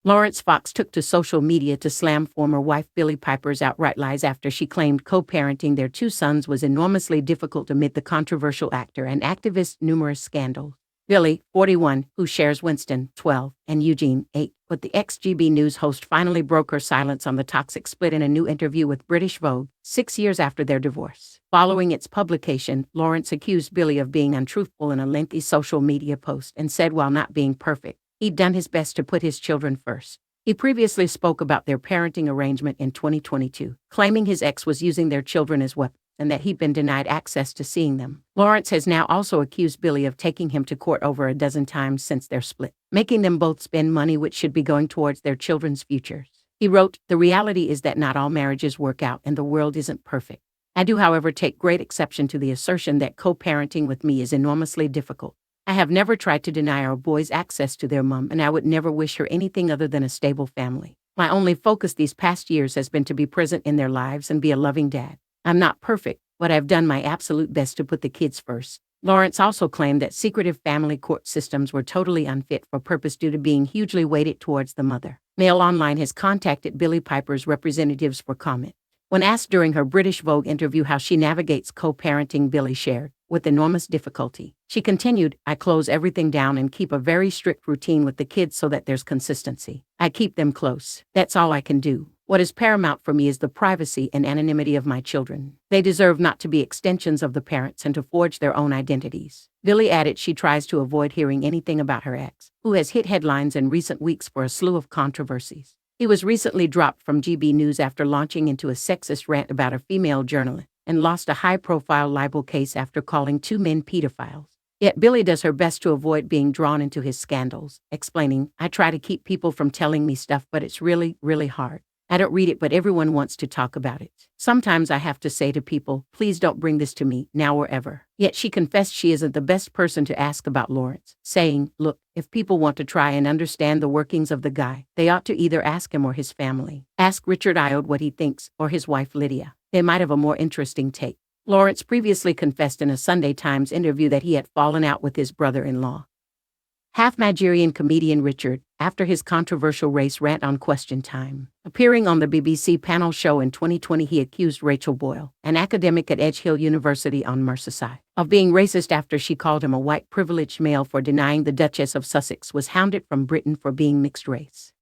Laurence Fox took to social media to slam former wife Billie Piper's outright lies after she claimed co-parenting their two sons was enormously difficult amid the controversial actor and activist's numerous scandals. Billie, 41, who shares Winston, 12, and Eugene, 8, but the ex-GB News host finally broke her silence on the toxic split in a new interview with British Vogue, 6 years after their divorce. Following its publication, Laurence accused Billie of being untruthful in a lengthy social media post and said while not being perfect, he'd done his best to put his children first. He previously spoke about their parenting arrangement in 2022, claiming his ex was using their children as weapons and that he'd been denied access to seeing them. Laurence has now also accused Billie of taking him to court over a dozen times since their split, making them both spend money which should be going towards their children's futures. He wrote, "The reality is that not all marriages work out and the world isn't perfect. I do, however, take great exception to the assertion that co-parenting with me is enormously difficult. I have never tried to deny our boys access to their mom, and I would never wish her anything other than a stable family. My only focus these past years has been to be present in their lives and be a loving dad. I'm not perfect, but I've done my absolute best to put the kids first." Laurence also claimed that secretive family court systems were totally unfit for purpose due to being hugely weighted towards the mother. Mail Online has contacted Billie Piper's representatives for comment. When asked during her British Vogue interview how she navigates co-parenting, Billie shared, "With enormous difficulty." She continued, "I close everything down and keep a very strict routine with the kids so that there's consistency. I keep them close. That's all I can do. What is paramount for me is the privacy and anonymity of my children. They deserve not to be extensions of the parents and to forge their own identities." Billie added she tries to avoid hearing anything about her ex, who has hit headlines in recent weeks for a slew of controversies. He was recently dropped from GB News after launching into a sexist rant about a female journalist and lost a high-profile libel case after calling two men pedophiles. Yet Billie does her best to avoid being drawn into his scandals, explaining, "I try to keep people from telling me stuff, but it's really, really hard. I don't read it, but everyone wants to talk about it. Sometimes I have to say to people, please don't bring this to me, now or ever." Yet she confessed she isn't the best person to ask about Laurence, saying, "Look, if people want to try and understand the workings of the guy, they ought to either ask him or his family. Ask Richard Iode what he thinks, or his wife Lydia. They might have a more interesting take." Laurence previously confessed in a Sunday Times interview that he had fallen out with his brother-in-law, half-Nigerian comedian Richard, after his controversial race rant on Question Time. Appearing on the BBC panel show in 2020, he accused Rachel Boyle, an academic at Edge Hill University on Merseyside, of being racist after she called him a white privileged male for denying the Duchess of Sussex was hounded from Britain for being mixed race.